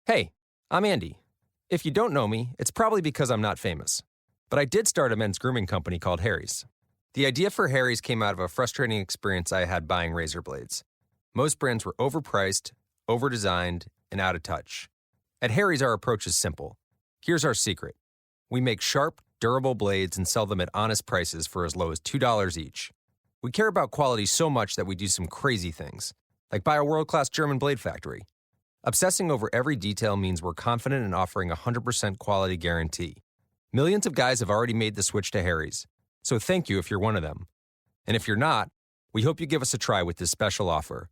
Hey, I'm Andy. If you don't know me, it's probably because I'm not famous. But I did start a men's grooming company called Harry's. The idea for Harry's came out of a frustrating experience I had buying razor blades. Most brands were overpriced, overdesigned, and out of touch. At Harry's, our approach is simple. Here's our secret. We make sharp, durable blades and sell them at honest prices for as low as $2 each. We care about quality so much that we do some crazy things, like buy a world-class German blade factory. Obsessing over every detail means we're confident in offering a 100% quality guarantee. Millions of guys have already made the switch to Harry's, so thank you if you're one of them. And if you're not, we hope you give us a try with this special offer.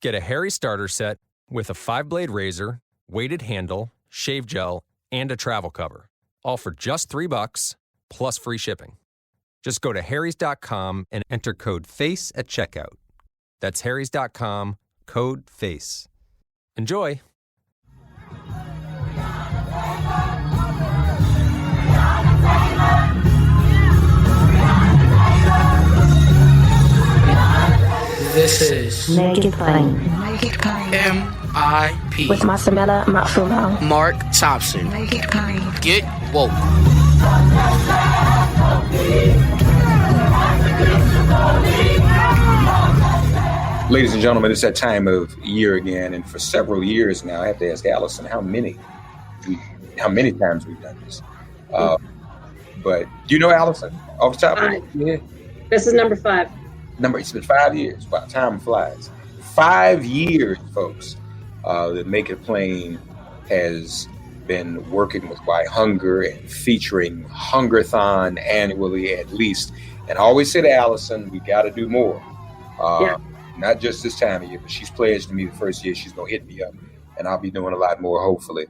Get a Harry starter set with a 5-blade razor, weighted handle, shave gel, and a travel cover, all for just $3 plus free shipping. Just go to harrys.com and enter code FACE at checkout. That's harrys.com, code FACE. Enjoy! This is Make It Plain. MIP With Masamela Matfumo. Mark Thompson. Make It Plain. Get woke. Ladies and gentlemen, it's that time of year again, and for several years now, I have to ask Alison how many times we've done this. But do you know Alison off the top of your head? This is number 5. It's been 5 years. Wow, time flies. 5 years, folks. The Make It Plain has been working with WhyHunger and featuring Hungerthon annually at least. And I always say to Alison, we got to do more. Not just this time of year, but she's pledged to me the first year she's going to hit me up, and I'll be doing a lot more, hopefully.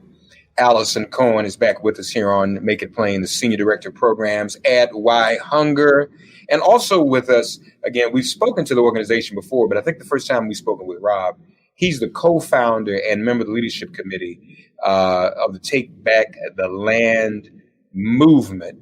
Alison Cohen is back with us here on Make It Plain, the Senior Director of Programs at WhyHunger. And also with us, again, we've spoken to the organization before, but I think the first time we've spoken with Rob, he's the co-founder and member of the leadership committee of the Take Back the Land movement.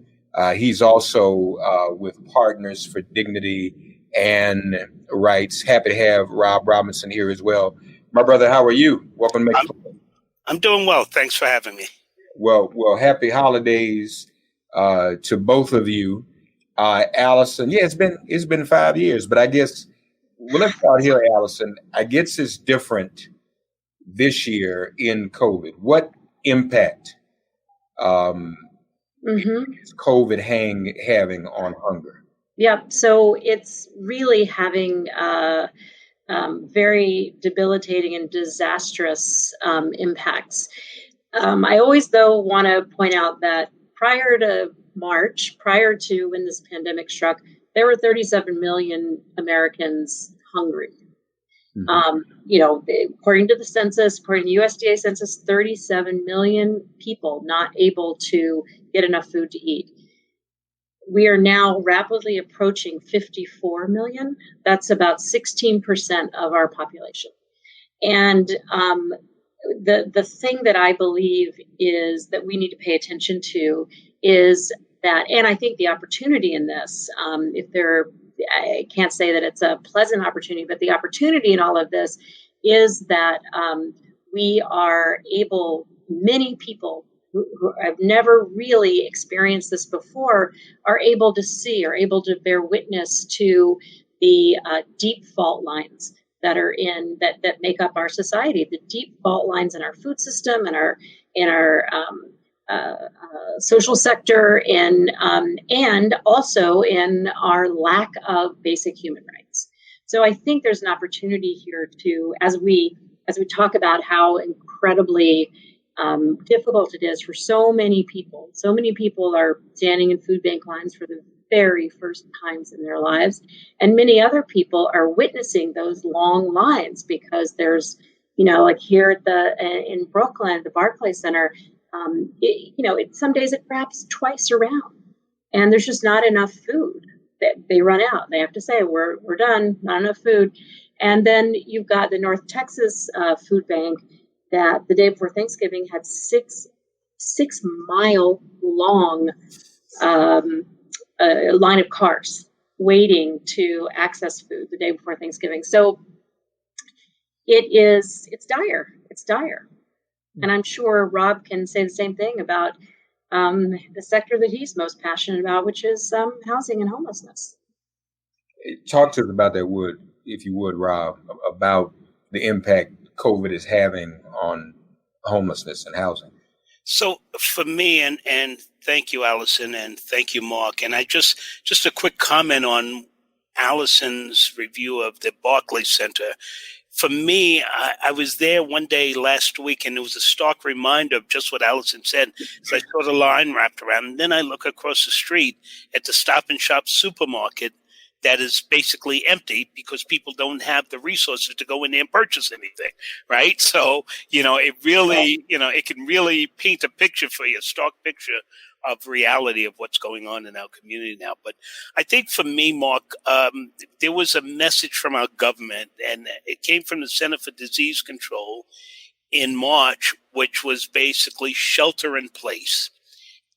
He's also with Partners for Dignity and Rights. Happy to have Rob Robinson here as well. My brother, how are you? Welcome to Make It Plain. I'm doing well. Thanks for having me. Well, happy holidays to both of you. Alison, it's been 5 years, but I guess let's start here, Alison. I guess it's different this year in COVID. What impact is COVID having on hunger? Yeah, so it's really having very debilitating and disastrous impacts. I always, though, want to point out that prior to March, prior to when this pandemic struck, there were 37 million Americans hungry. According to the census, according to the USDA census, 37 million people not able to get enough food to eat. We are now rapidly approaching 54 million. That's about 16% of our population. And the thing that I believe is that we need to pay attention to is that, and I think the opportunity in this, I can't say that it's a pleasant opportunity, but the opportunity in all of this is that we are able, many people who have never really experienced this before are able to bear witness to the deep fault lines that are that make up our society, the deep fault lines in our food system and our social sector, and also in our lack of basic human rights. So I think there's an opportunity here to, as we talk about how incredibly difficult it is for so many people. So many people are standing in food bank lines for the very first times in their lives, and many other people are witnessing those long lines because there's, like here at in Brooklyn, the Barclays Center, some days it wraps twice around, and there's just not enough food. They run out. They have to say, "We're done. Not enough food." And then you've got the North Texas food bank that the day before Thanksgiving had 6-mile long line of cars waiting to access food the day before Thanksgiving. So it's dire. It's dire. And I'm sure Rob can say the same thing about the sector that he's most passionate about, which is housing and homelessness. Talk to us about that, if you would, Rob, about the impact COVID is having on homelessness and housing. So for me, and thank you, Allison, and thank you, Mark. And I just a quick comment on Allison's review of the Barclays Center. For me, I was there one day last week, and it was a stark reminder of just what Allison said. So I saw the line wrapped around, and then I look across the street at the Stop and Shop supermarket that is basically empty because people don't have the resources to go in there and purchase anything, right? So, it really, it can really paint a picture for you, a stark picture of reality of what's going on in our community now. But I think for me, Mark, there was a message from our government, and it came from the Center for Disease Control in March, which was basically shelter in place.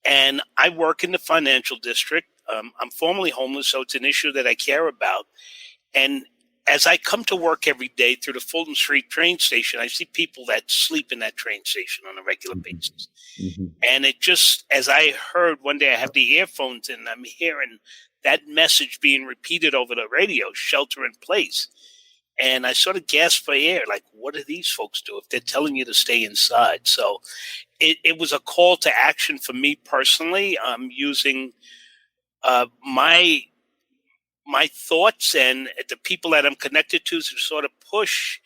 And I work in the financial district. I'm formerly homeless, so it's an issue that I care about. And as I come to work every day through the Fulton Street train station, I see people that sleep in that train station on a regular basis. Mm-hmm. And it just, as I heard one day, I have the earphones in, I'm hearing that message being repeated over the radio, shelter in place. And I sort of gasped for air, like, what do these folks do if they're telling you to stay inside? So it was a call to action for me personally. I'm using my thoughts and the people that I'm connected to sort of push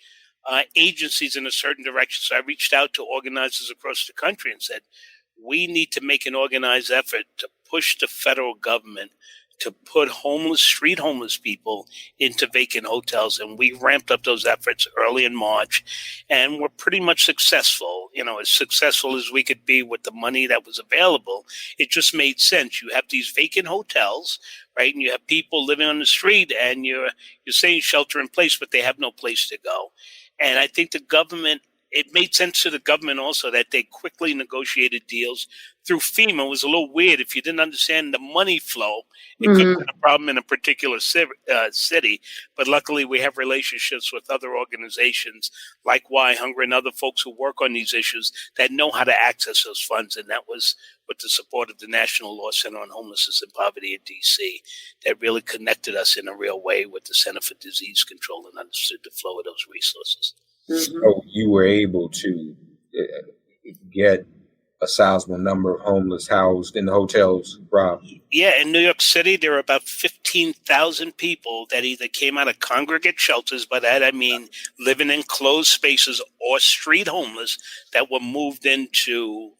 agencies in a certain direction. So I reached out to organizers across the country and said, we need to make an organized effort to push the federal government to put street homeless people into vacant hotels. And we ramped up those efforts early in March, and we're pretty much successful, as successful as we could be with the money that was available. It just made sense. You have these vacant hotels, right? And you have people living on the street, and you're saying shelter in place, but they have no place to go. And I think the government, it made sense to the government also that they quickly negotiated deals through FEMA. It was a little weird. If you didn't understand the money flow, it could have been a problem in a particular city. But luckily, we have relationships with other organizations like WhyHunger and other folks who work on these issues that know how to access those funds. And that was with the support of the National Law Center on Homelessness and Poverty in D.C. that really connected us in a real way with the Center for Disease Control and understood the flow of those resources. Mm-hmm. So you were able to get a sizable number of homeless housed in the hotels, Rob? Yeah, in New York City, there are about 15,000 people that either came out of congregate shelters, by that I mean living in closed spaces, or street homeless that were moved into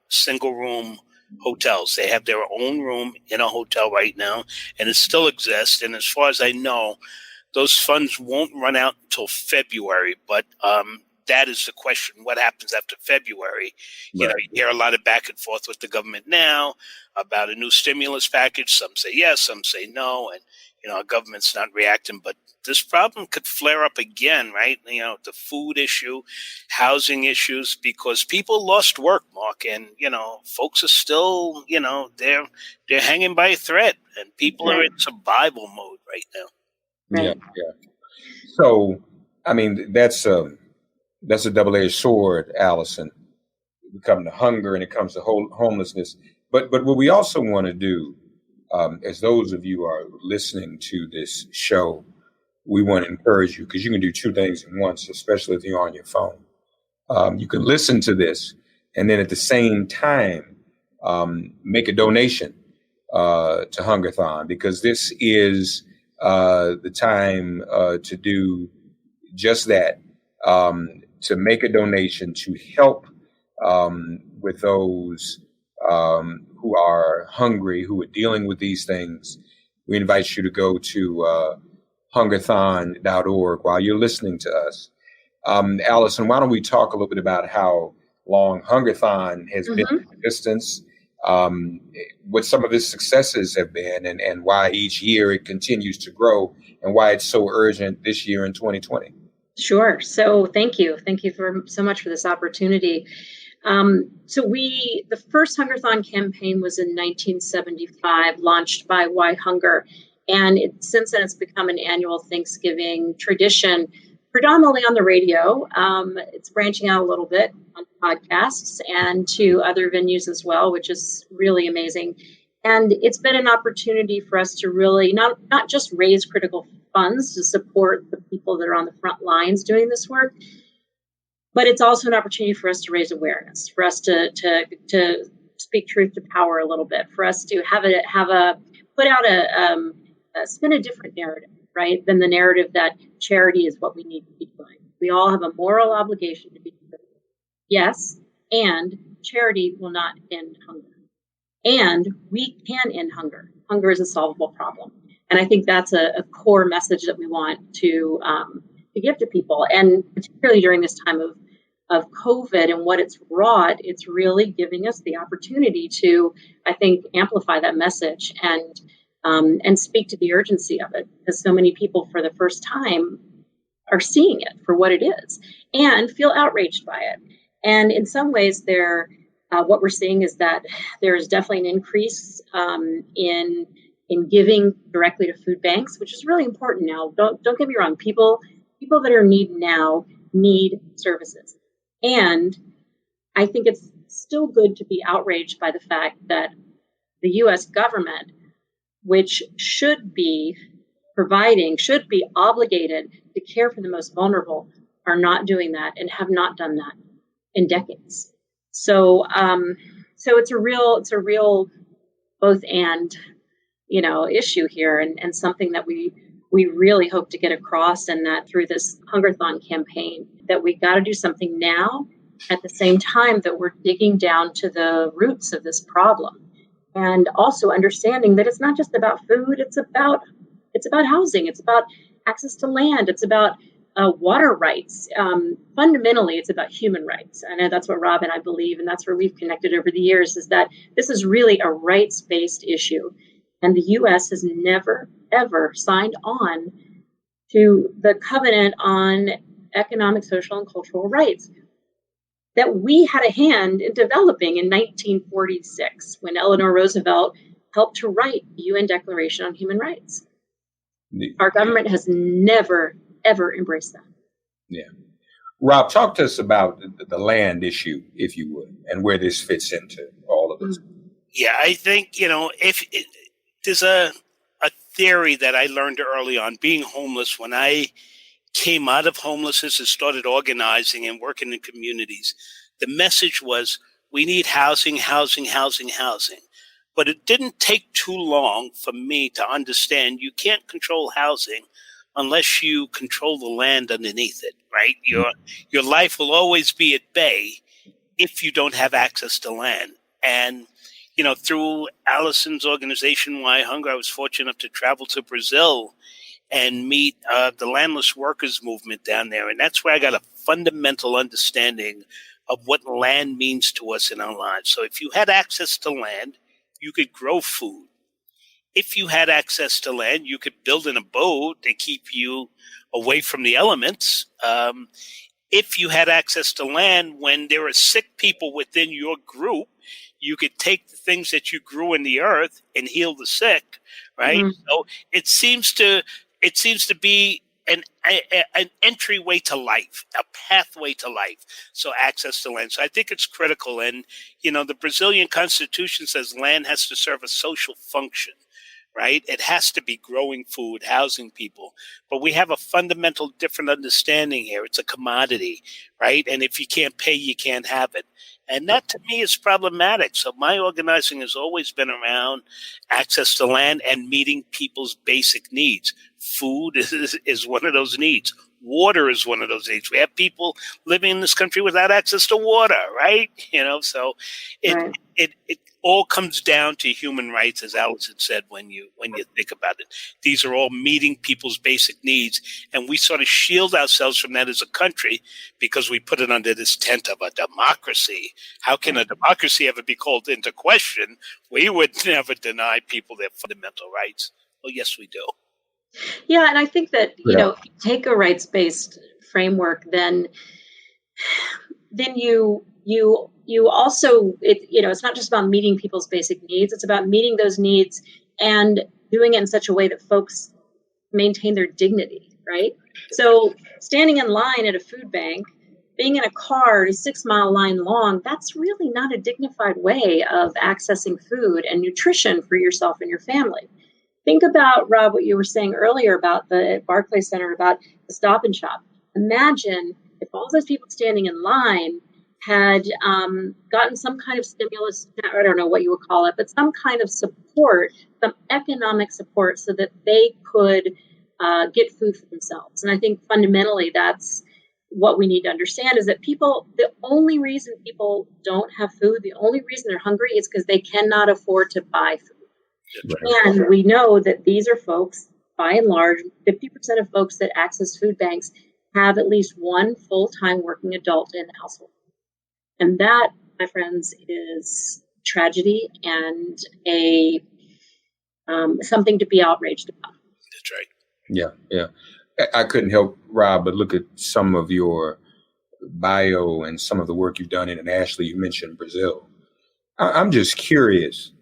single-room hotels. They have their own room in a hotel right now, and it still exists. And as far as I know, those funds won't run out until February, but that is the question. What happens after February? You know, you hear a lot of back and forth with the government now about a new stimulus package. Some say yes, some say no, and our government's not reacting. But this problem could flare up again, right? The food issue, housing issues, because people lost work, Mark, and folks are still, they're hanging by a thread, and people are in survival mode right now. Yeah. So, I mean, that's a double-edged sword, Allison. It comes to hunger and it comes to homelessness. But what we also want to do, as those of you are listening to this show, we want to encourage you, because you can do two things at once, especially if you're on your phone. You can listen to this and then at the same time make a donation to Hungerthon, because this is the time to do just that, to make a donation to help with those who are hungry, who are dealing with these things. We invite you to go to hungerthon.org while you're listening to us. Allison, why don't we talk a little bit about how long Hungerthon has been in existence, what some of its successes have been, and why each year it continues to grow, and why it's so urgent this year in 2020. Sure. So thank you. Thank you so much for this opportunity. The first Hungerthon campaign was in 1975, launched by WhyHunger. And since then, it's become an annual Thanksgiving tradition predominantly on the radio. It's branching out a little bit on podcasts and to other venues as well, which is really amazing. And it's been an opportunity for us to really not just raise critical funds to support the people that are on the front lines doing this work, but it's also an opportunity for us to raise awareness, for us to speak truth to power a little bit, for us to put out spin a different narrative, right, than the narrative that charity is what we need to be doing. We all have a moral obligation to be doing. Yes, and charity will not end hunger. And we can end hunger. Hunger is a solvable problem. And I think that's a core message that we want to give to people. And particularly during this time of COVID and what it's wrought, it's really giving us the opportunity to, I think, amplify that message and speak to the urgency of it, because so many people for the first time are seeing it for what it is and feel outraged by it. And in some ways, what we're seeing is that there is definitely an increase in giving directly to food banks, which is really important now. Don't get me wrong. People that are in need now need services. And I think it's still good to be outraged by the fact that the U.S. government, which should be obligated to care for the most vulnerable, are not doing that and have not done that in decades. So it's a real both and, issue here, and something that we really hope to get across, and that through this Hungerthon campaign, that we got to do something now at the same time that we're digging down to the roots of this problem. And also understanding that it's not just about food, it's about housing, it's about access to land, it's about water rights. Fundamentally, it's about human rights. I know that's what Rob and I believe, and that's where we've connected over the years, is that this is really a rights-based issue. And the U.S. has never, ever signed on to the Covenant on Economic, Social, and Cultural Rights that we had a hand in developing in 1946, when Eleanor Roosevelt helped to write the UN Declaration on Human Rights. Our government has never, ever embraced that. Yeah. Rob, talk to us about the land issue, if you would, and where this fits into all of this. Yeah, I think, there's a theory that I learned early on, being homeless. When I came out of homelessness and started organizing and working in communities, the message was, we need housing, housing, housing, housing. But it didn't take too long for me to understand you can't control housing unless you control the land underneath it, right? Your life will always be at bay if you don't have access to land. And through Alison's organization, WhyHunger, I was fortunate enough to travel to Brazil and meet the landless workers movement down there. And that's where I got a fundamental understanding of what land means to us in our lives. So if you had access to land, you could grow food. If you had access to land, you could build an abode to keep you away from the elements. If you had access to land, when there are sick people within your group, you could take the things that you grew in the earth and heal the sick, right? Mm-hmm. So it seems to be an entryway to life, a pathway to life. So access to land. So I think it's critical. And, the Brazilian Constitution says land has to serve a social function, right? It has to be growing food, housing people. But we have a fundamental different understanding here. It's a commodity, right? And if you can't pay, you can't have it. And that to me is problematic. So my organizing has always been around access to land and meeting people's basic needs. Food is one of those needs. Water is one of those needs. We have people living in this country without access to water, right? So it all comes down to human rights, as Alison said, when you think about it. These are all meeting people's basic needs, and we sort of shield ourselves from that as a country because we put it under this tent of a democracy. How can a democracy ever be called into question? We would never deny people their fundamental rights. Well, yes, we do. Yeah, and I think that, if you take a rights-based framework, then you also, it's not just about meeting people's basic needs. It's about meeting those needs and doing it in such a way that folks maintain their dignity, right? So standing in line at a food bank, being in a car 6-mile line long, that's really not a dignified way of accessing food and nutrition for yourself and your family. Think about, Rob, what you were saying earlier about the Barclays Center, about the Stop and Shop. Imagine if all those people standing in line had gotten some kind of stimulus, I don't know what you would call it, but some kind of support, some economic support so that they could get food for themselves. And I think fundamentally that's what we need to understand, is that the only reason people don't have food, the only reason they're hungry is because they cannot afford to buy food. Right. And we know that these are folks, by and large, 50% of folks that access food banks have at least one full-time working adult in the household. And that, my friends, is tragedy and something to be outraged about. That's right. Yeah. I couldn't help, Rob, but look at some of your bio and some of the work you've done internationally. You mentioned Brazil. I'm just curious.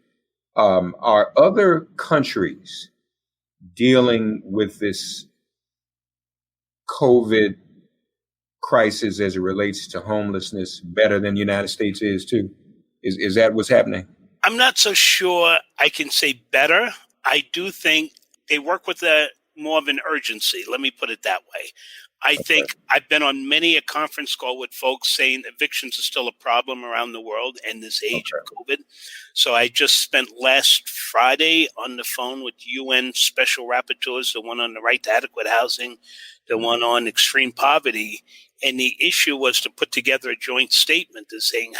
Are other countries dealing with this COVID crisis as it relates to homelessness better than the United States is too? Is that what's happening? I'm not so sure I can say better. I do think they work with more of an urgency. Let me put it that way. I think I've been on many a conference call with folks saying evictions are still a problem around the world in this age of COVID. So I just spent last Friday on the phone with UN special rapporteurs, the one on the right to adequate housing, the one on extreme poverty. And the issue was to put together a joint statement to saying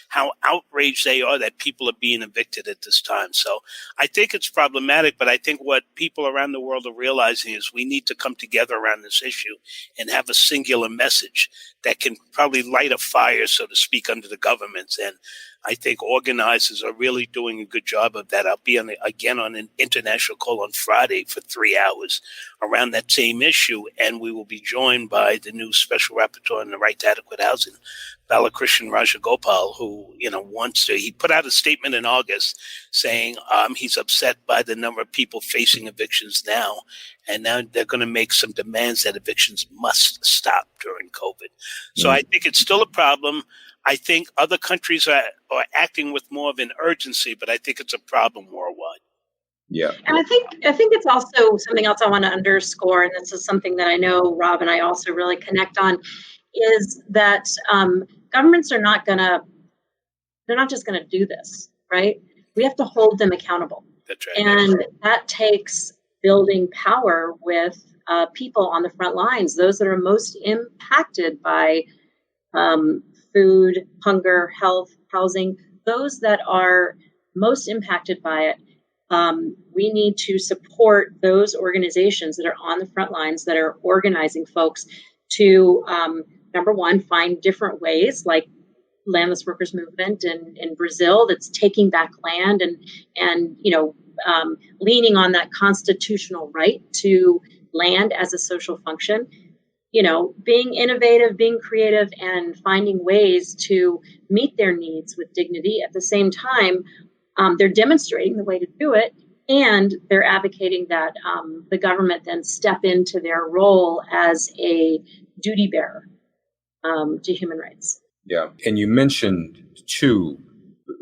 how outraged they are that people are being evicted at this time. So I think it's problematic, but I think what people around the world are realizing is we need to come together around this issue and have a singular message that can probably light a fire, so to speak, under the governments. And I think organizers are really doing a good job of that. I'll be again on an international call on Friday for 3 hours around that same issue, and we will be joined by the new special rapporteur on the right to adequate housing, Balakrishnan Rajagopal, who he put out a statement in August saying he's upset by the number of people facing evictions now, and now they're going to make some demands that evictions must stop during COVID. So I think it's still a problem. I think other countries are acting with more of an urgency, but I think it's a problem worldwide. Yeah. And I think it's also something else I want to underscore, and this is something that I know Rob and I also really connect on, is that governments are not just going to do this, right? We have to hold them accountable. That's right. And that takes building power with people on the front lines, those that are most impacted by food, hunger, health, housing, those that are most impacted by it. We need to support those organizations that are on the front lines, that are organizing folks to, number one, find different ways, like landless workers movement in Brazil that's taking back land and leaning on that constitutional right to land as a social function. Being innovative, being creative, and finding ways to meet their needs with dignity. At the same time, they're demonstrating the way to do it, and they're advocating that the government then step into their role as a duty bearer to human rights. Yeah. And you mentioned, too,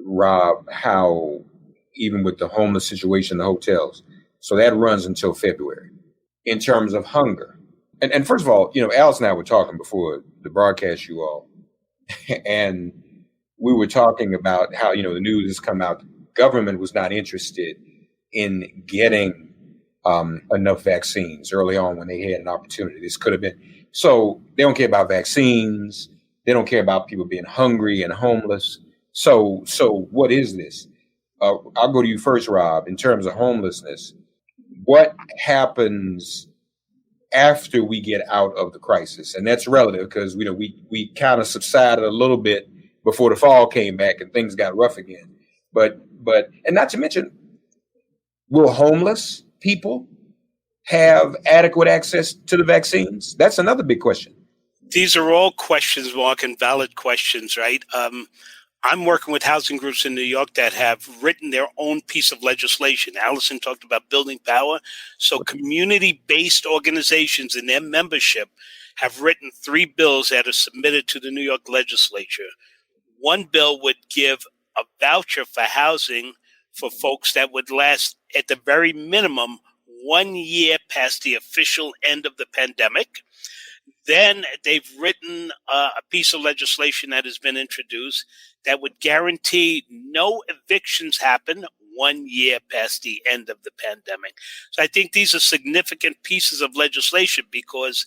Rob, how even with the homeless situation, the hotels, so that runs until February in terms of hunger. And first of all, Alice and I were talking before the broadcast, you all, and we were talking about how, the news has come out. Government was not interested in getting enough vaccines early on when they had an opportunity. This could have been. So they don't care about vaccines. They don't care about people being hungry and homeless. So what is this? I'll go to you first, Rob, in terms of homelessness. What happens after we get out of the crisis? And that's relative because we kind of subsided a little bit before the fall came back and things got rough again. But and not to mention, will homeless people have adequate access to the vaccines? That's another big question. These are all questions, Mark, and valid questions, right? I'm working with housing groups in New York that have written their own piece of legislation. Allison talked about building power. So community-based organizations in their membership have written 3 bills that are submitted to the New York legislature. One bill would give a voucher for housing for folks that would last at the very minimum 1 year past the official end of the pandemic. Then they've written a piece of legislation that has been introduced that would guarantee no evictions happen 1 year past the end of the pandemic. So I think these are significant pieces of legislation because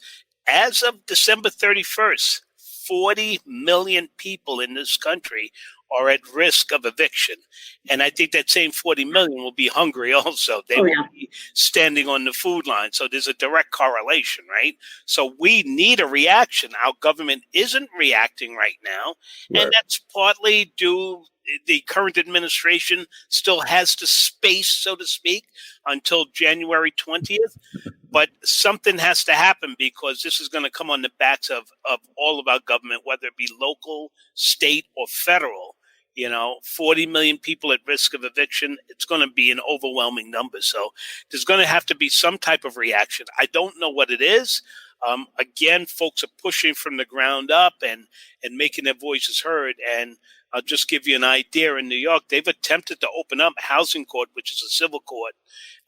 as of December 31st, 40 million people in this country are at risk of eviction. And I think that same 40 million will be hungry also. They will be standing on the food line. So there's a direct correlation, right? So we need a reaction. Our government isn't reacting right now. Right. And that's partly due the current administration still has the space, so to speak, until January 20th. But something has to happen because this is going to come on the backs of all of our government, whether it be local, state, or federal. 40 million people at risk of eviction, it's going to be an overwhelming number. So there's going to have to be some type of reaction. I don't know what it is. Again, folks are pushing from the ground up and making their voices heard. And I'll just give you an idea. In New York, they've attempted to open up housing court, which is a civil court.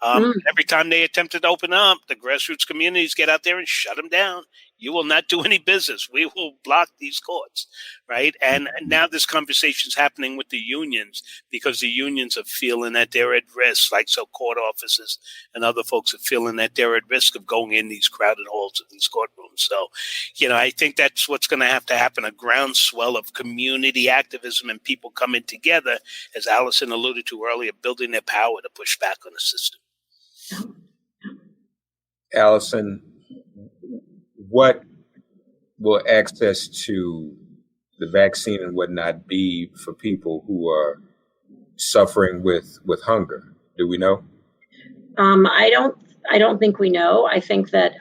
Every time they attempted to open up, the grassroots communities get out there and shut them down. You will not do any business. We will block these courts, right? And now this conversation is happening with the unions because the unions are feeling that they're at risk, like so court officers and other folks are feeling that they're at risk of going in these crowded halls of these courtrooms. So, I think that's what's going to happen, a groundswell of community activism and people coming together, as Allison alluded to earlier, building their power to push back on the system. Allison, what will access to the vaccine and whatnot be for people who are suffering with hunger? Do we know? I don't think we know. I think that,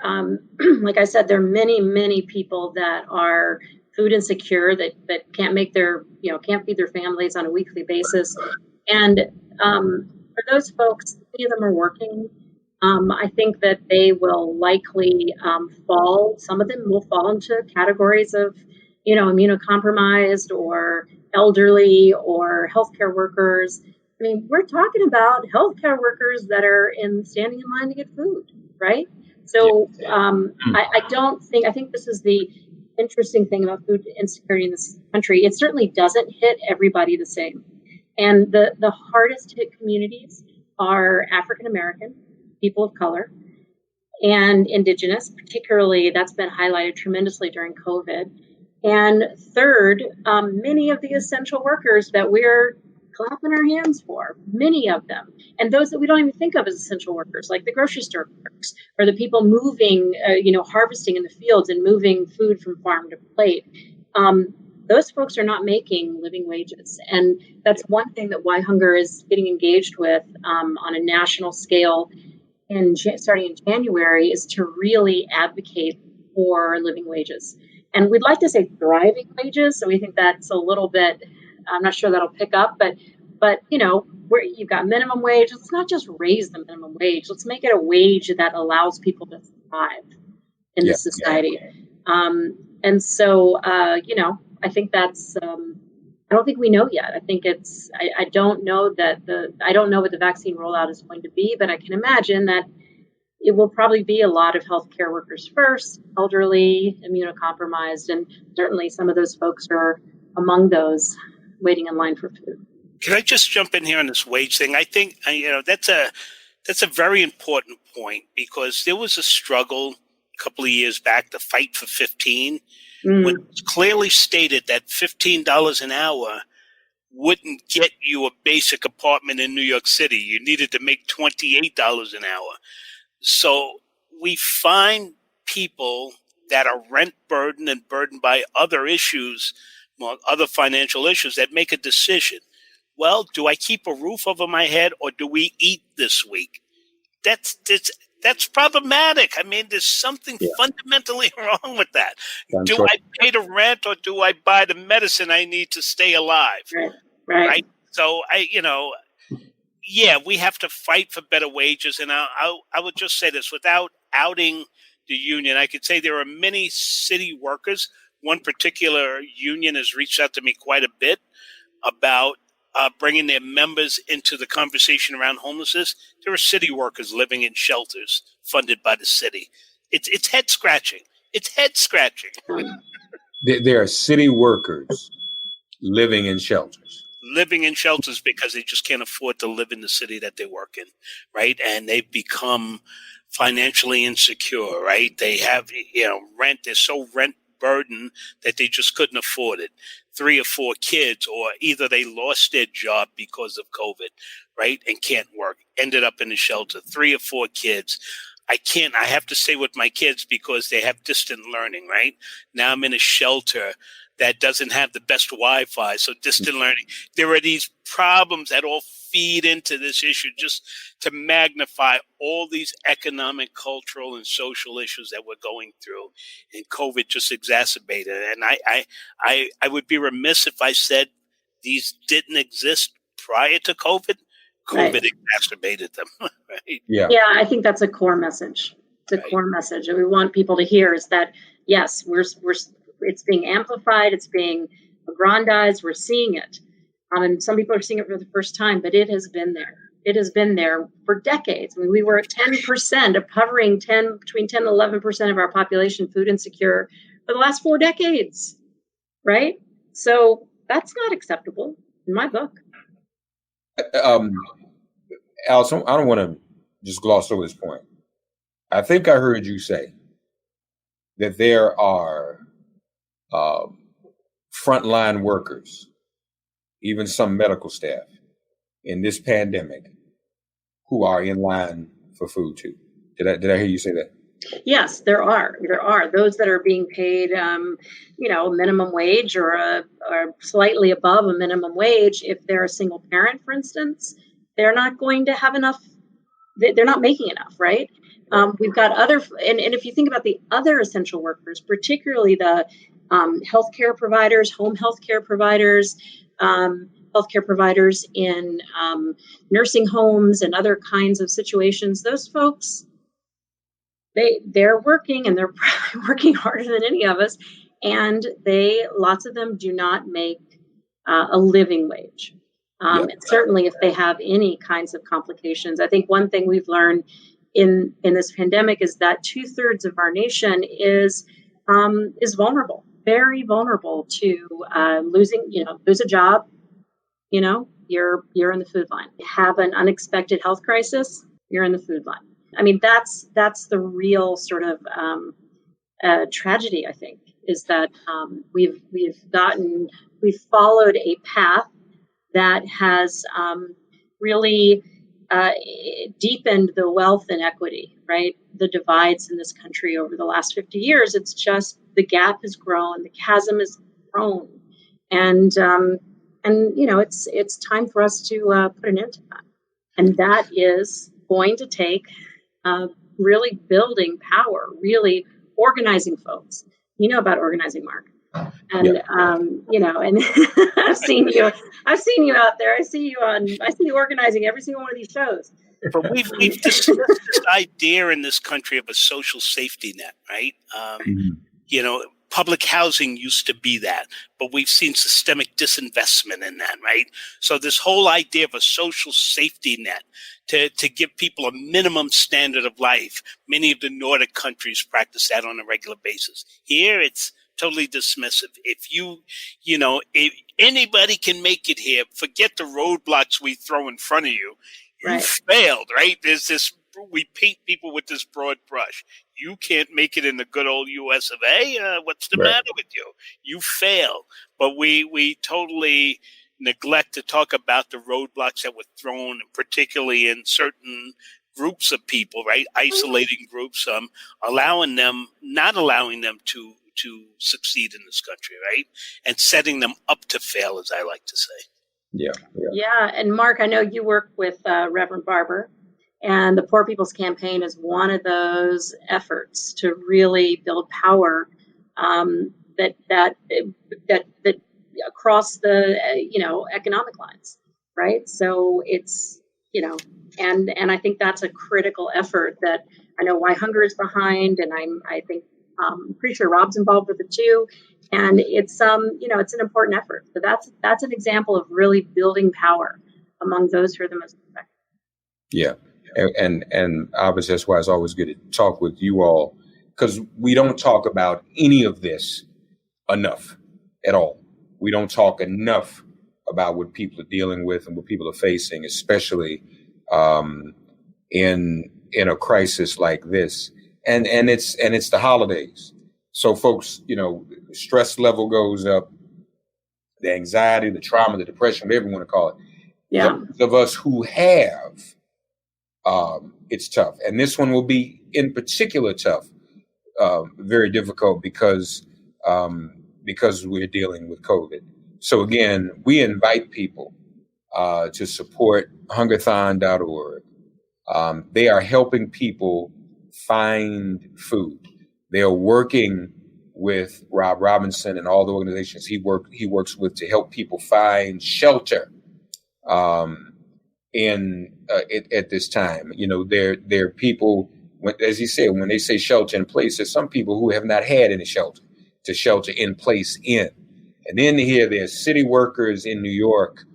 like I said, there are many, many people that are food insecure that can't make can't feed their families on a weekly basis. And for those folks, many of them are working. I think that they will likely some of them will fall into categories of, immunocompromised or elderly or healthcare workers. I mean, we're talking about healthcare workers that are standing in line to get food, right? So I think this is the interesting thing about food insecurity in this country. It certainly doesn't hit everybody the same. And the hardest hit communities are African American, people of color, and Indigenous, particularly. That's been highlighted tremendously during COVID. And third, many of the essential workers that we're clapping our hands for, many of them, and those that we don't even think of as essential workers, like the grocery store clerks or the people moving, harvesting in the fields and moving food from farm to plate. Those folks are not making living wages. And that's one thing that WhyHunger is getting engaged with on a national scale starting in January, is to really advocate for living wages. And we'd like to say thriving wages. So we think that's a little bit, I'm not sure that'll pick up, but where you've got minimum wage, let's not just raise the minimum wage. Let's make it a wage that allows people to thrive in this society. And so, I think that's, I don't think we know yet. I think I don't know what the vaccine rollout is going to be, but I can imagine that it will probably be a lot of healthcare workers first, elderly, immunocompromised, and certainly some of those folks are among those waiting in line for food. Can I just jump in here on this wage thing? I think, that's a very important point, because there was a struggle a couple of years back to fight for 15, when it was clearly stated that $15 an hour wouldn't get you a basic apartment in New York City. You needed to make $28 an hour. So we find people that are rent burdened and burdened by other issues, other financial issues, that make a decision. Well, do I keep a roof over my head, or do we eat this week? That's that's problematic. I mean, there's something fundamentally wrong with that. Do I pay the rent or do I buy the medicine I need to stay alive? Right. So we have to fight for better wages. And I would just say this without outing the union. I could say there are many city workers. One particular union has reached out to me quite a bit about bringing their members into the conversation around homelessness. There are city workers living in shelters funded by the city. It's head scratching. There are city workers living in shelters. Because they just can't afford to live in the city that they work in, right? And they've become financially insecure, right? They have, rent. They're so rent burdened that they just couldn't afford it. 3 or 4 kids, or either they lost their job because of COVID, right? And can't work, ended up in a shelter. 3 or 4 kids. I have to stay with my kids because they have distant learning, right? Now I'm in a shelter that doesn't have the best Wi-Fi, so distant learning. There are these problems that all feed into this issue just to magnify all these economic, cultural, and social issues that we're going through. And COVID just exacerbated it. And I would be remiss if I said these didn't exist prior to COVID. COVID exacerbated them. Right? Yeah, I think that's a core message. It's a core message that we want people to hear is that, yes, it's being amplified, it's being aggrandized, we're seeing it. And some people are seeing it for the first time, but it has been there. It has been there for decades. I mean, we were at 10% of hovering between 10 and 11% of our population food insecure for the last 4 decades, right? So that's not acceptable in my book. Alison, I don't want to just gloss over this point. I think I heard you say that there are frontline workers, even some medical staff in this pandemic who are in line for food too. Did I hear you say that? Yes, there are those that are being paid, minimum wage or slightly above a minimum wage. If they're a single parent, for instance, they're not going to have enough. They're not making enough, right? We've got other, and if you think about the other essential workers, particularly the healthcare providers, home healthcare providers, healthcare providers in nursing homes and other kinds of situations, those folks, they're working, and they're probably working harder than any of us, and lots of them do not make a living wage. And certainly if they have any kinds of complications. I think one thing we've learned in this pandemic is that 2/3 of our nation is vulnerable, very vulnerable to lose a job. You're in the food line. Have an unexpected health crisis, you're in the food line. I mean, that's the real sort of tragedy, I think, is that we've followed a path that has really deepened the wealth inequity, right? The divides in this country over the last 50 years. It's just the gap has grown, the chasm has grown, and it's time for us to put an end to that. And that is going to take really building power, really organizing folks. You know about organizing, Mark. And and I've seen you out there. I see you organizing every single one of these shows. But we've discussed this idea in this country of a social safety net, right? Public housing used to be that, but we've seen systemic disinvestment in that, right? So this whole idea of a social safety net to give people a minimum standard of life. Many of the Nordic countries practice that on a regular basis. Here, it's totally dismissive. If if anybody can make it here, forget the roadblocks we throw in front of you. You failed, right? We paint people with this broad brush. You can't make it in the good old US of A. What's the matter with you? You fail. But we totally neglect to talk about the roadblocks that were thrown, particularly in certain groups of people, right? Isolating groups, not allowing them to succeed in this country, right? And setting them up to fail, as I like to say. Yeah. And Mark, I know you work with Reverend Barber, And the Poor People's Campaign is one of those efforts to really build power that across the economic lines, right? So it's and I think that's a critical effort that I know WhyHunger is behind, and I think I'm pretty sure Rob's involved with it too. And it's it's an important effort. So that's an example of really building power among those who are the most affected. Yeah. And obviously that's why it's always good to talk with you all, because we don't talk about any of this enough at all. We don't talk enough about what people are dealing with and what people are facing, especially in a crisis like this. And it's the holidays. So folks, stress level goes up, the anxiety, the trauma, the depression, whatever you want to call it. Yeah. Those of us who have, it's tough. And this one will be in particular tough, very difficult because we're dealing with COVID. So again, we invite people to support Hungerthon.org. They are helping people find food. They are working with Rob Robinson and all the organizations he works with to help people find shelter at this time. There are people, as he said, when they say shelter in place, there's some people who have not had any shelter to shelter in place in. And then here there's city workers in New York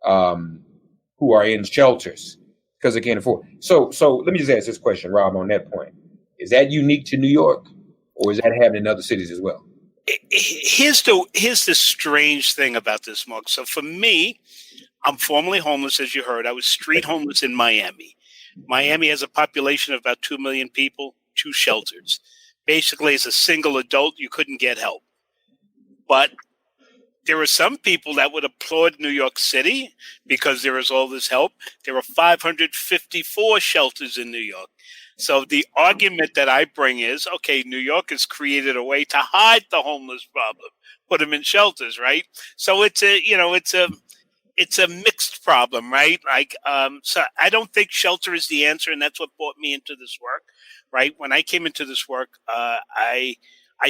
who are in shelters because they can't afford. So let me just ask this question, Rob, on that point. Is that unique to New York, or is that happening in other cities as well? Here's the strange thing about this, Mark. So for me, I'm formerly homeless, as you heard. I was street homeless in Miami. Miami has a population of about 2 million people, 2 shelters. Basically, as a single adult, you couldn't get help. But there are some people that would applaud New York City because there is all this help. There are 554 shelters in New York. So the argument that I bring is, okay, New York has created a way to hide the homeless problem, put them in shelters, right? So it's a mixed problem, right? So I don't think shelter is the answer, and that's what brought me into this work, right? When I came into this work, I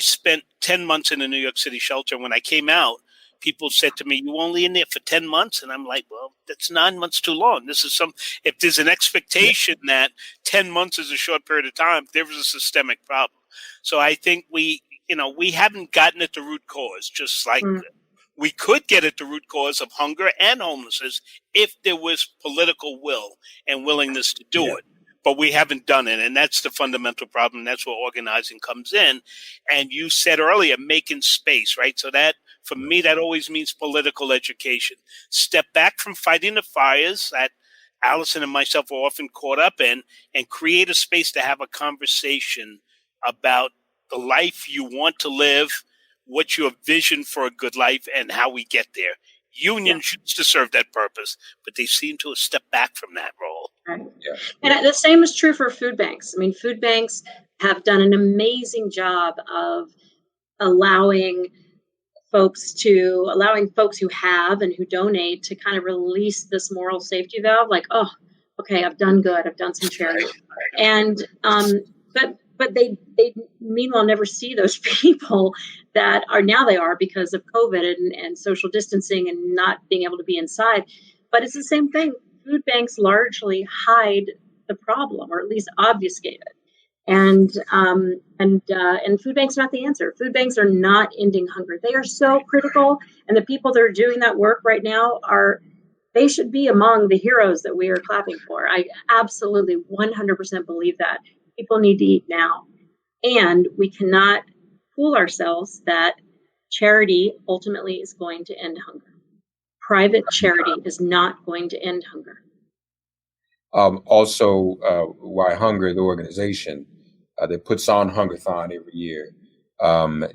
spent 10 months in a New York City shelter. When I came out, people said to me, "You only in there for 10 months?" And I'm like, well, that's 9 months too long. If there's an expectation that 10 months is a short period of time, there was a systemic problem. So I think we haven't gotten at the root cause, just like we could get at the root cause of hunger and homelessness if there was political will and willingness to do it. But we haven't done it, and that's the fundamental problem. That's where organizing comes in. And you said earlier, making space, right? So that, for me, that always means political education. Step back from fighting the fires that Alison and myself are often caught up in, and create a space to have a conversation about the life you want to live, what's your vision for a good life, and how we get there. Unions used to serve that purpose, but they seem to have stepped back from that role. Right. Yeah. And the same is true for food banks. I mean, food banks have done an amazing job of allowing folks who have and who donate to kind of release this moral safety valve, like, oh, okay, I've done good, I've done some charity. And but they meanwhile never see those people that they are because of COVID and social distancing and not being able to be inside. But it's the same thing. Food banks largely hide the problem, or at least obfuscate it. And food banks are not the answer. Food banks are not ending hunger. They are so critical, and the people that are doing that work right now they should be among the heroes that we are clapping for. I absolutely 100% believe that. People need to eat now. And we cannot fool ourselves that charity ultimately is going to end hunger. Private charity is not going to end hunger. Also, WhyHunger, the organization that puts on Hungerthon every year,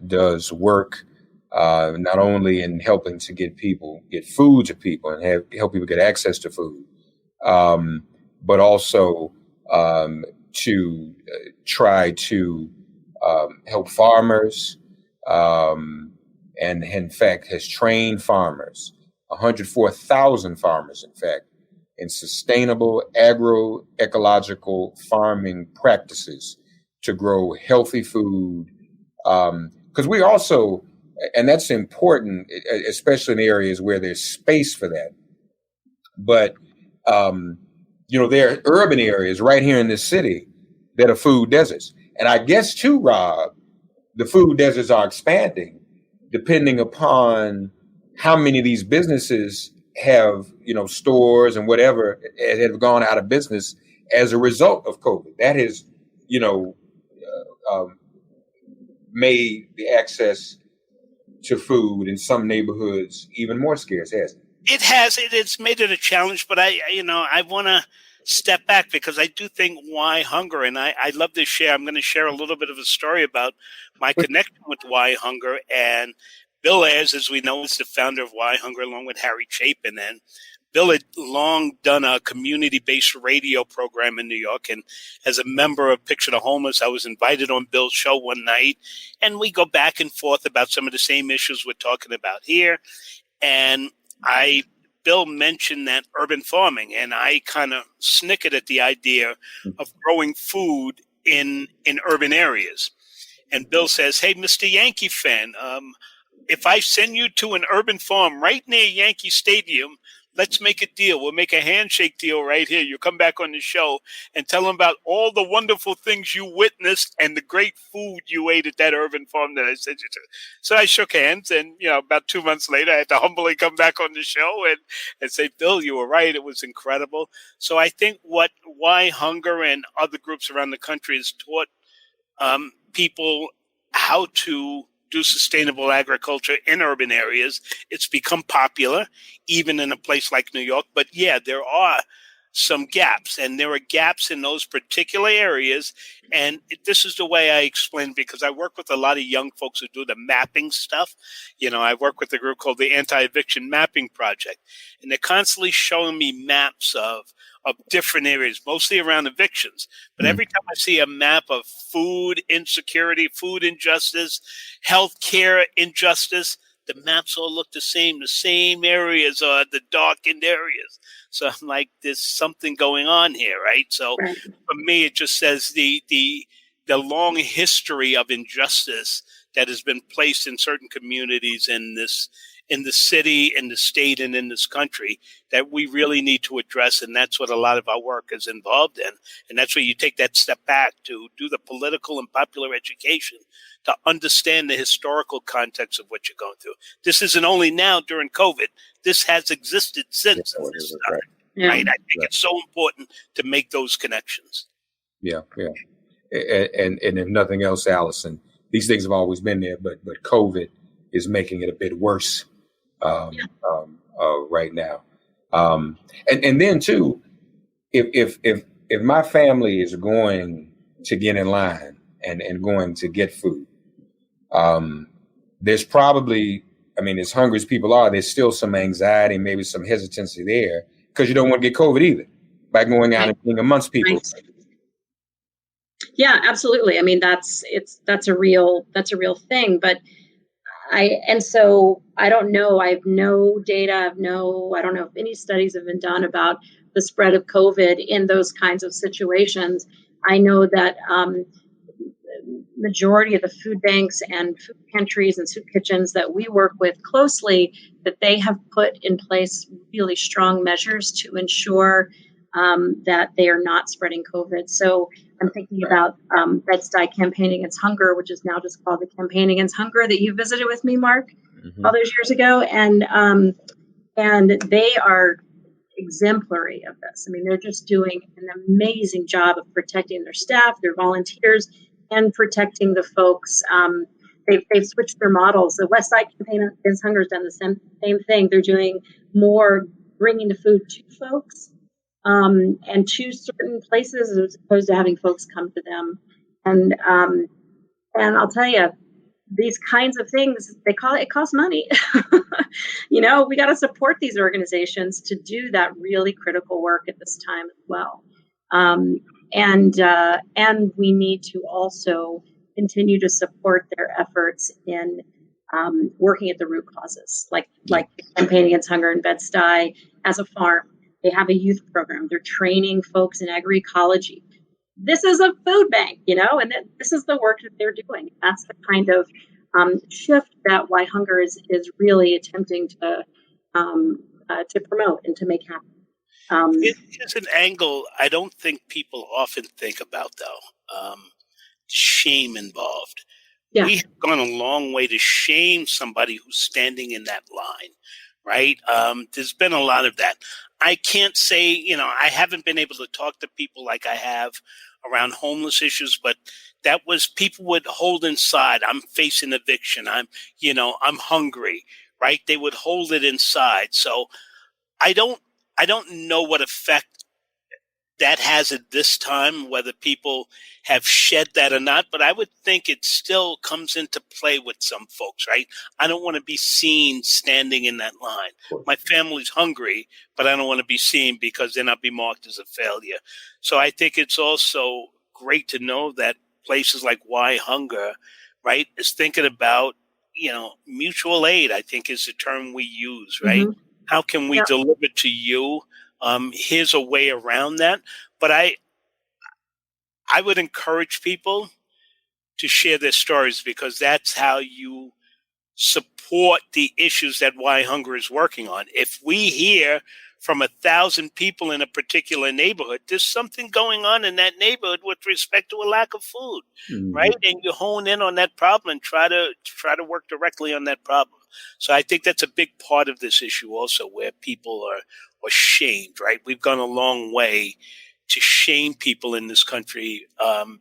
does work not only in helping to get food to people and help people get access to food, but also to try to help farmers, and in fact has trained farmers, 104,000 farmers, in fact, in sustainable agroecological farming practices to grow healthy food. Because we also, and that's important, especially in areas where there's space for that. But, there are urban areas right here in this city that are food deserts. And I guess too, Rob, the food deserts are expanding depending upon how many of these businesses have, stores and whatever have gone out of business as a result of COVID. That has, made the access to food in some neighborhoods even more scarce, hasn't it? It has. It's made it a challenge, but I want to step back because I do think Why Hunger, and I love to share. I'm going to share a little bit of a story about my connection with Why Hunger. And Bill Ayers, as we know, is the founder of Why Hunger, along with Harry Chapin. And Bill had long done a community-based radio program in New York. And as a member of Picture the Homeless, I was invited on Bill's show one night. And we go back and forth about some of the same issues we're talking about here. And Bill mentioned that urban farming, and I kind of snickered at the idea of growing food in urban areas. And Bill says, "Hey, Mr. Yankee fan, if I send you to an urban farm right near Yankee Stadium, let's make a deal. We'll make a handshake deal right here. You come back on the show and tell them about all the wonderful things you witnessed and the great food you ate at that urban farm that I sent you to." So I shook hands, and about 2 months later, I had to humbly come back on the show and say, "Bill, you were right. It was incredible." So I think what Why Hunger and other groups around the country has taught people how to do sustainable agriculture in urban areas. It's become popular, even in a place like New York. But yeah, there are some gaps, and there are gaps in those particular areas. And this is the way I explain, because I work with a lot of young folks who do the mapping stuff. I work with a group called the Anti-Eviction Mapping Project, and they're constantly showing me maps of different areas, mostly around evictions. But every time I see a map of food insecurity, food injustice, healthcare injustice, the maps all look the same areas are the darkened areas. So I'm like, there's something going on here, right? So for me, it just says the long history of injustice that has been placed in certain communities in the city, in the state, and in this country that we really need to address. And that's what a lot of our work is involved in. And that's where you take that step back to do the political and popular education to understand the historical context of what you're going through. This isn't only now during COVID. This has existed since. Right. Right? I think it's so important to make those connections. Yeah. And if nothing else, Alison, these things have always been there, but COVID is making it a bit worse right now. And then too, if my family is going to get in line and going to get food, there's probably, as hungry as people are, there's still some anxiety, maybe some hesitancy there, because you don't want to get COVID either by going out and being amongst people. Right. Yeah, absolutely. That's a real thing. But I don't know. I have no data. I don't know if any studies have been done about the spread of COVID in those kinds of situations. I know that majority of the food banks and food pantries and soup kitchens that we work with closely, that they have put in place really strong measures to ensure that they are not spreading COVID. So I'm thinking about Bed-Stuy Campaign Against Hunger, which is now just called the Campaign Against Hunger, that you visited with me, Mark, all those years ago. And they are exemplary of this. They're just doing an amazing job of protecting their staff, their volunteers, and protecting the folks. They've switched their models. The West Side Campaign Against Hunger has done the same thing. They're doing more bringing the food to folks and to certain places as opposed to having folks come to them. And I'll tell you, these kinds of things, it costs money. We got to support these organizations to do that really critical work at this time as well. And we need to also continue to support their efforts in working at the root causes, like the Campaign Against Hunger in Bed-Stuy as a farm. They have a youth program. They're training folks in agroecology. This is a food bank, and this is the work that they're doing. That's the kind of shift that WhyHunger is really attempting to promote and to make happen. It's an angle I don't think people often think about, though. Shame involved. Yeah. We have gone a long way to shame somebody who's standing in that line, right? There's been a lot of that. I can't say, I haven't been able to talk to people like I have around homeless issues, but that was people would hold inside. I'm facing eviction. I'm hungry, right? They would hold it inside. So I don't know what effect that has at this time, whether people have shed that or not, but I would think it still comes into play with some folks, right? I don't want to be seen standing in that line. My family's hungry, but I don't want to be seen because then I'll be marked as a failure. So I think it's also great to know that places like WhyHunger, right, is thinking about, mutual aid, I think is the term we use, right? Mm-hmm. How can we deliver to you? Here's a way around that. But I would encourage people to share their stories because that's how you support the issues that WhyHunger is working on. If we hear from 1,000 people in a particular neighborhood, there's something going on in that neighborhood with respect to a lack of food, right? And you hone in on that problem and try to work directly on that problem. So I think that's a big part of this issue also, where people are shamed, right? We've gone a long way to shame people in this country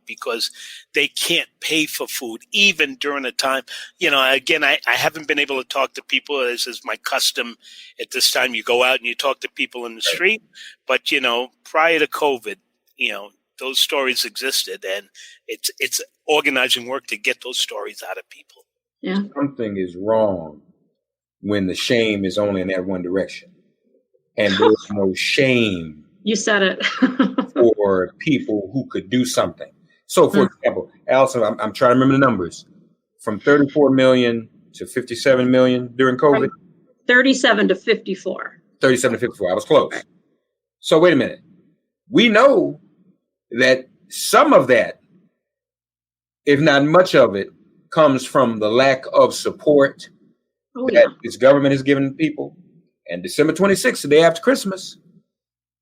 because they can't pay for food, even during a time. Again, I haven't been able to talk to people, as is my custom at this time. You go out and you talk to people in the street. But, prior to COVID, those stories existed. And it's organizing work to get those stories out of people. Yeah. Something is wrong when the shame is only in that one direction. And there's no shame. You said it. for people who could do something. So, for example, Alison, I'm trying to remember the numbers. From 34 million to 57 million during COVID? From 37 to 54. 37 to 54. I was close. Right. So, wait a minute. We know that some of that, if not much of it, comes from the lack of support that this government has given people. And December 26th, the day after Christmas,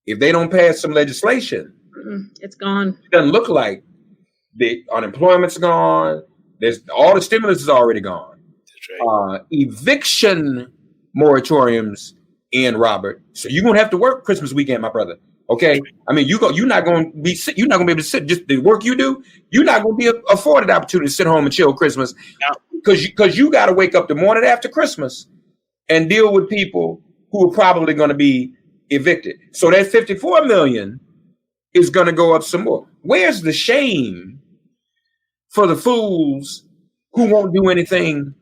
if they don't pass some legislation, it's gone. It doesn't look like the unemployment's gone. There's all the stimulus is already gone. That's right. Eviction moratoriums in, Robert. So you're gonna have to work Christmas weekend, my brother. Okay. I mean, you're not gonna be able to sit. Just the work you do, you're not gonna be afforded the opportunity to sit home and chill Christmas because you got to wake up the morning after Christmas and deal with people who are probably going to be evicted. So that 54 million is going to go up some more. Where's the shame for the fools who won't do anything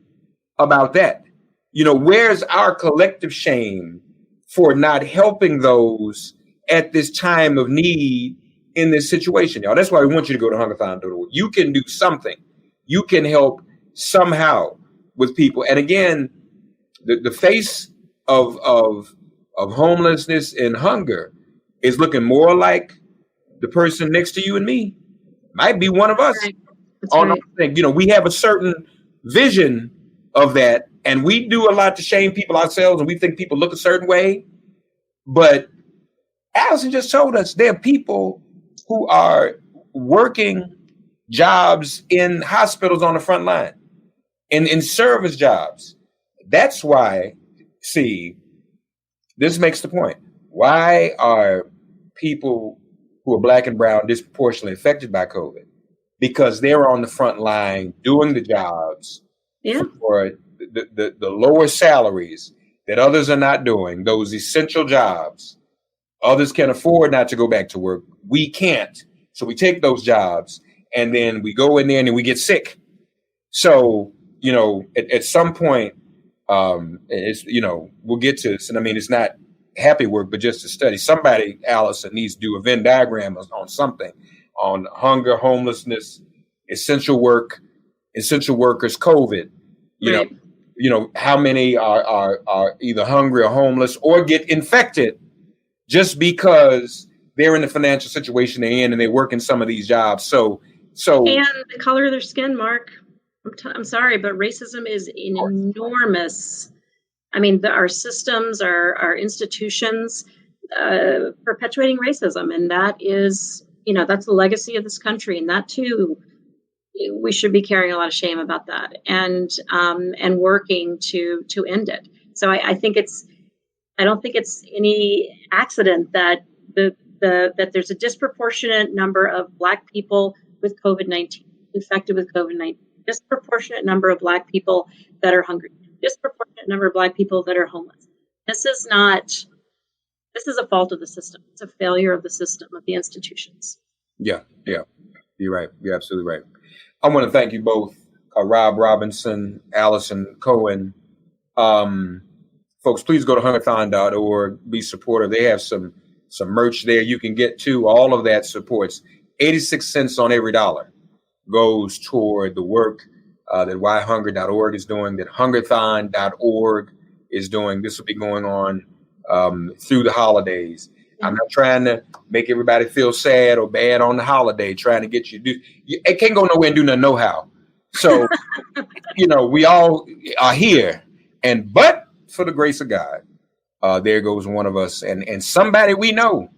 about that? Where's our collective shame for not helping those at this time of need in this situation, y'all? That's why we want you to go to hungerthon.org. You can do something. You can help somehow with people. And again, the face of homelessness and hunger is looking more like the person next to you and me. Might be one of us. Right. We have a certain vision of that, and we do a lot to shame people ourselves, and we think people look a certain way. But Alison just told us there are people who are working jobs in hospitals on the front line, in service jobs. That's why, this makes the point. Why are people who are Black and brown disproportionately affected by COVID? Because they're on the front line doing the jobs for the lower salaries that others are not doing, those essential jobs. Others can afford not to go back to work. We can't. So we take those jobs and then we go in there and then we get sick. So, at some point, we'll get to this. And I mean, it's not happy work, but just a study. Somebody, Alison, needs to do a Venn diagram on something on hunger, homelessness, essential workers, COVID. How many are either hungry or homeless or get infected just because they're in the financial situation they're in and they work in some of these jobs. So and the color of their skin, Mark. I'm sorry, but racism is an enormous. I mean, our systems, our institutions, perpetuating racism, and that is, that's the legacy of this country, and that too, we should be carrying a lot of shame about that, and working to end it. So I think I don't think it's any accident that that there's a disproportionate number of Black people with COVID-19 infected with COVID-19, disproportionate number of Black people that are hungry, disproportionate number of Black people that are homeless. This is a fault of the system. It's a failure of the system, of the institutions. Yeah. You're right. You're absolutely right. I want to thank you both, Rob Robinson, Alison Cohen. Folks, please go to hungerthon.org, be supportive. They have some merch there you can get too. All of that supports. 86 cents on every dollar goes toward the work that WhyHunger.org is doing, that Hungerthon.org is doing. This will be going on through the holidays. I'm not trying to make everybody feel sad or bad on the holiday, trying to get you to do. It can't go nowhere and do nothing no how. So, we all are here. But for the grace of God, there goes one of us and somebody we know.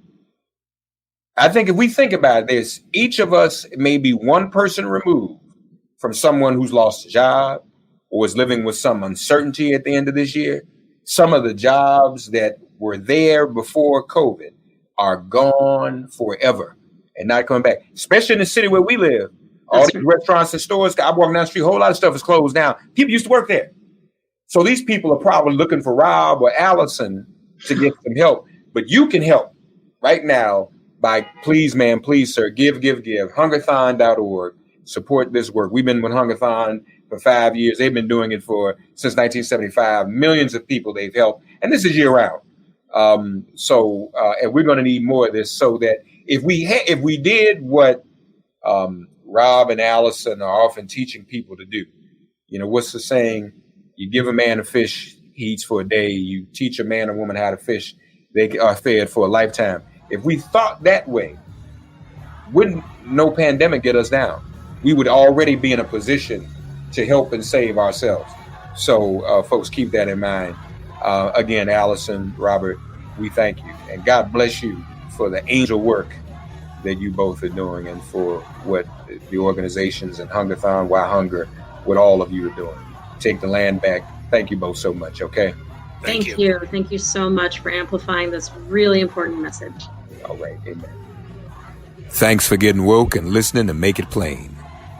I think if we think about this, each of us may be one person removed from someone who's lost a job or is living with some uncertainty at the end of this year. Some of the jobs that were there before COVID are gone forever and not coming back, especially in the city where we live. All these restaurants and stores, I walk down the street, a whole lot of stuff is closed down. People used to work there. So these people are probably looking for Rob or Allison to get some help. But you can help right now by, please, ma'am, please, sir, give. Hungerthon.org. Support this work. We've been with Hungerthon for 5 years. They've been doing it since 1975. Millions of people they've helped. And this is year round. And we're going to need more of this so that if we did what Rob and Allison are often teaching people to do, what's the saying? You give a man a fish, he eats for a day. You teach a man or woman how to fish, they are fed for a lifetime. If we thought that way, wouldn't no pandemic get us down? We would already be in a position to help and save ourselves. So, folks, keep that in mind. Again, Allison, Robert, we thank you. And God bless you for the angel work that you both are doing and for what the organizations and Hungerthon, Why Hunger, what all of you are doing. Take the land back. Thank you both so much, okay? Thank you. Thank you so much for amplifying this really important message. All right, amen. Thanks for getting woke and listening to Make It Plain.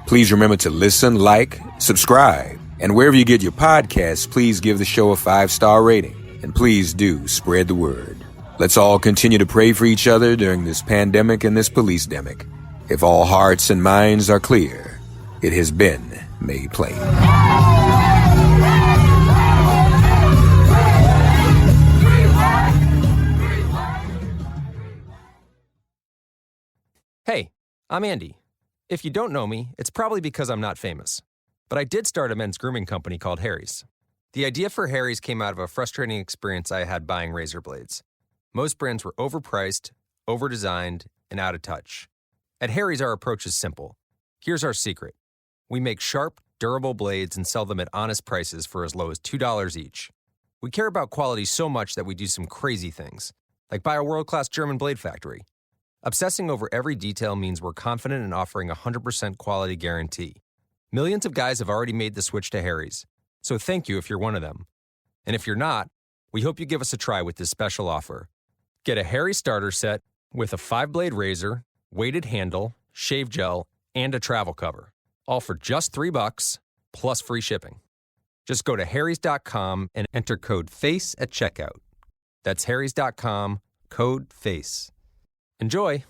Please remember to listen, like, subscribe, and wherever you get your podcasts, please give the show a 5-star rating. And please do spread the word. Let's all continue to pray for each other during this pandemic and this police-demic. If all hearts and minds are clear, it has been made plain. Hey, I'm Andy. If you don't know me, it's probably because I'm not famous. But I did start a men's grooming company called Harry's. The idea for Harry's came out of a frustrating experience I had buying razor blades. Most brands were overpriced, overdesigned, and out of touch. At Harry's, our approach is simple. Here's our secret. We make sharp, durable blades and sell them at honest prices for as low as $2 each. We care about quality so much that we do some crazy things, like buy a world-class German blade factory. Obsessing over every detail means we're confident in offering a 100% quality guarantee. Millions of guys have already made the switch to Harry's, so thank you if you're one of them. And if you're not, we hope you give us a try with this special offer. Get a Harry's starter set with a 5-blade razor, weighted handle, shave gel, and a travel cover, all for just $3 plus free shipping. Just go to harrys.com and enter code FACE at checkout. That's harrys.com, code FACE. Enjoy!